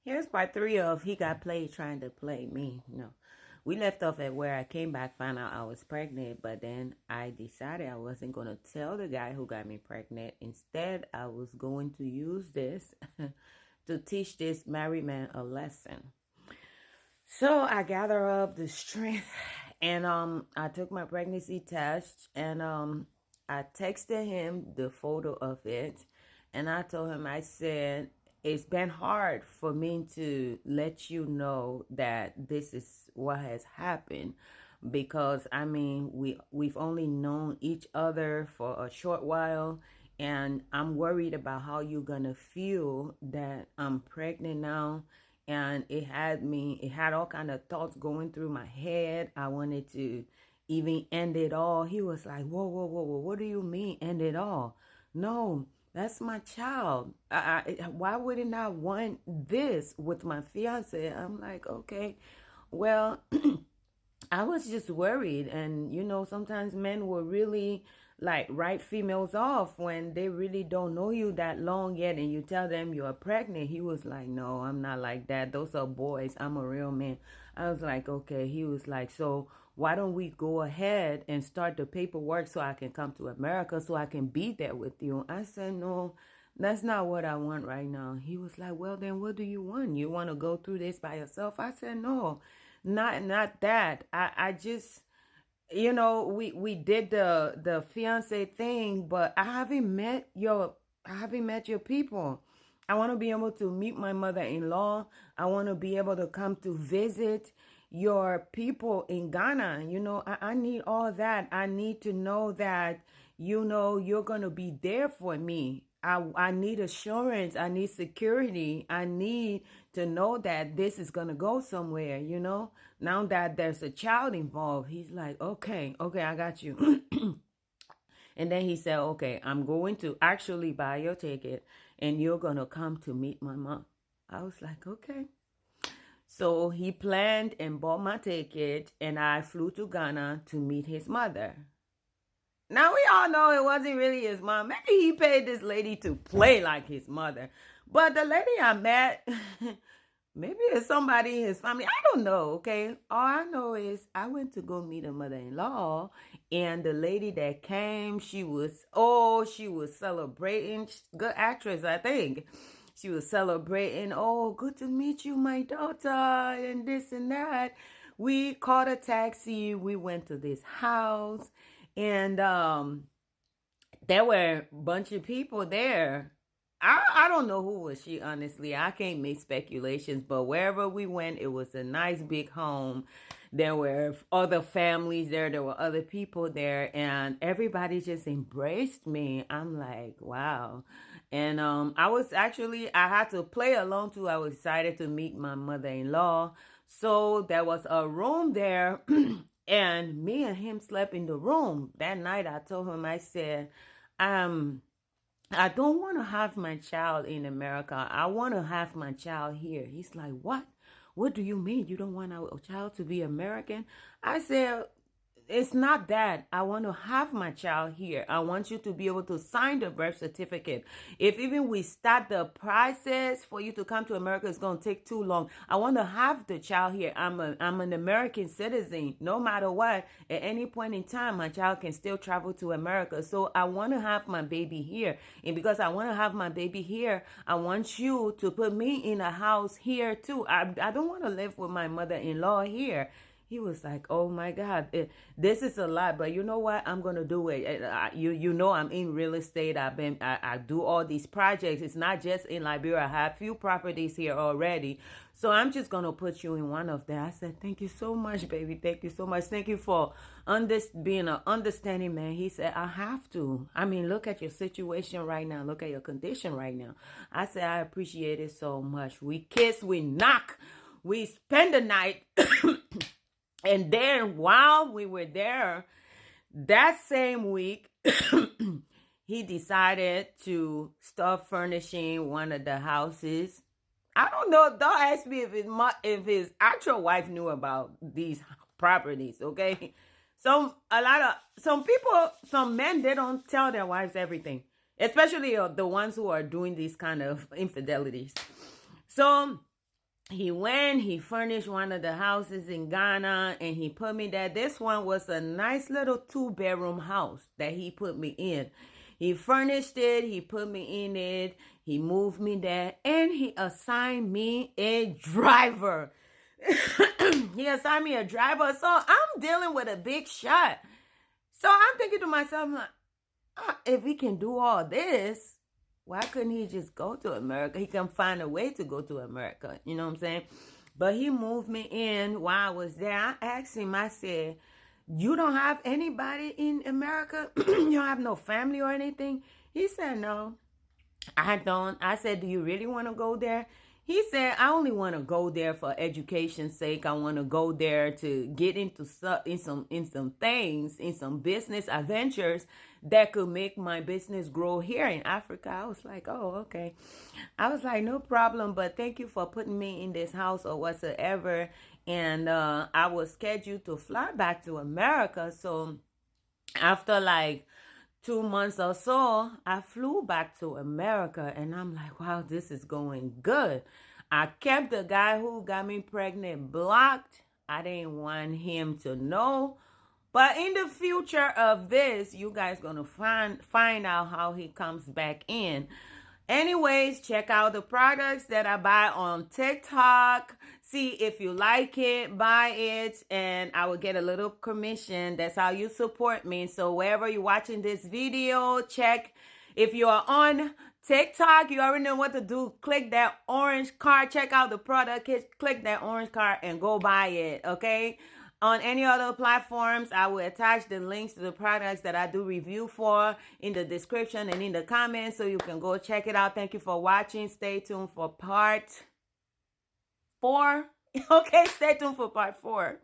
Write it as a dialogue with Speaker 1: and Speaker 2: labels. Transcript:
Speaker 1: Here's part three of He Got Played Trying to Play Me. No. We left off at where I came back, found out I was pregnant, but then I decided I wasn't going to tell the guy who got me pregnant. Instead, I was going to use this to teach this married man a lesson. So I gather up the strength and I took my pregnancy test and I texted him the photo of it and I told him, I said, it's been hard for me to let you know that this is what has happened because I mean we've only known each other for a short while and I'm worried about how you're gonna feel that I'm pregnant now. And it had all kind of thoughts going through my head. I wanted to even end it all. He was like, whoa, whoa, whoa, whoa, what do you mean end it all? No, that's my child. Why wouldn't I want this with my fiance? I'm like, okay, well, I was just worried. And, sometimes men will really like write females off when they really don't know you that long yet and you tell them you're pregnant. He was like, no, I'm not like that. Those are boys. I'm a real man. I was like, okay. He was like, so why don't we go ahead and start the paperwork so I can come to America so I can be there with you? I said, no, that's not what I want right now. He was like, well, then what do you want? You want to go through this by yourself? I said, no, not that. I just we did the fiance thing, but I haven't met your people. I want to be able to meet my mother-in-law. I want to be able to come to visit your people in Ghana. I need all that. I need to know that you're going to be there for me. I need assurance. I need security. I need to know that this is going to go somewhere, Now that there's a child involved, he's like, okay, I got you. And then he said, okay, I'm going to actually buy your ticket and you're going to come to meet my mom. I was like, okay. So he planned and bought my ticket and I flew to Ghana to meet his mother. Now we all know it wasn't really his mom. Maybe he paid this lady to play like his mother. But the lady I met, maybe it's somebody in his family. I don't know, okay? All I know is I went to go meet a mother-in-law, and the lady that came, she was celebrating. Good actress, I think. She was celebrating, oh, good to meet you, my daughter, and this and that. We caught a taxi. We went to this house, and there were a bunch of people there. I don't know who was she, honestly. I can't make speculations, but wherever we went, it was a nice big home. There were other families there. There were other people there, and everybody just embraced me. I'm like, wow. And I had to play along too. I was excited to meet my mother-in-law. So there was a room there, and me and him slept in the room. That night, I told him, I said, I don't want to have my child in America. I want to have my child here. He's like, what? What do you mean you don't want our child to be American? I said, it's not that. I want to have my child here. I want you to be able to sign the birth certificate. If even we start the process for you to come to America, it's going to take too long. I want to have the child here. I'm an American citizen. No matter what, at any point in time, my child can still travel to America. So I want to have my baby here. And because I want to have my baby here, I want you to put me in a house here too. I don't want to live with my mother-in-law here. He was like, oh my God, this is a lot, but you know what? I'm going to do it. I'm in real estate. I do all these projects. It's not just in Liberia. I have few properties here already. So I'm just going to put you in one of them. I said, thank you so much, baby. Thank you so much. Thank you for being an understanding man. He said, I have to. I mean, look at your situation right now. Look at your condition right now. I said, I appreciate it so much. We kiss, we knock, we spend the night. And then while we were there, that same week, he decided to start furnishing one of the houses. I don't know. Don't ask me if his actual wife knew about these properties, okay? Some men, they don't tell their wives everything, especially the ones who are doing these kind of infidelities. So he went, he furnished one of the houses in Ghana, and he put me there. This one was a nice little 2-bedroom house that he put me in. He furnished it, he put me in it, he moved me there, and he assigned me a driver. He assigned me a driver. So I'm dealing with a big shot. So I'm thinking to myself, like, if he can do all this, why couldn't he just go to America? He can find a way to go to America. You know what I'm saying? But he moved me in while I was there. I asked him, I said, you don't have anybody in America? You don't have no family or anything? He said, no, I don't. I said, do you really want to go there? He said, I only want to go there for education's sake. I want to go there to get into some things, in some business adventures that could make my business grow here in Africa. I was like, oh, okay. I was like, no problem, but thank you for putting me in this house or whatsoever. And I was scheduled to fly back to America. So after like 2 months or so, I flew back to America, and I'm like, wow, this is going good. I kept the guy who got me pregnant blocked. I didn't want him to know. But in the future of this, you guys gonna find out how he comes back in. Anyways, check out the products that I buy on TikTok. See if you like it, buy it, and I will get a little commission. That's how you support me. So wherever you're watching this video, check. If you are on TikTok, you already know what to do. Click that orange card, check out the product, click that orange card, and go buy it, okay? On any other platforms, I will attach the links to the products that I do review for in the description and in the comments, so you can go check it out. Thank you for watching. Stay tuned for part 4. Okay, stay tuned for part 4.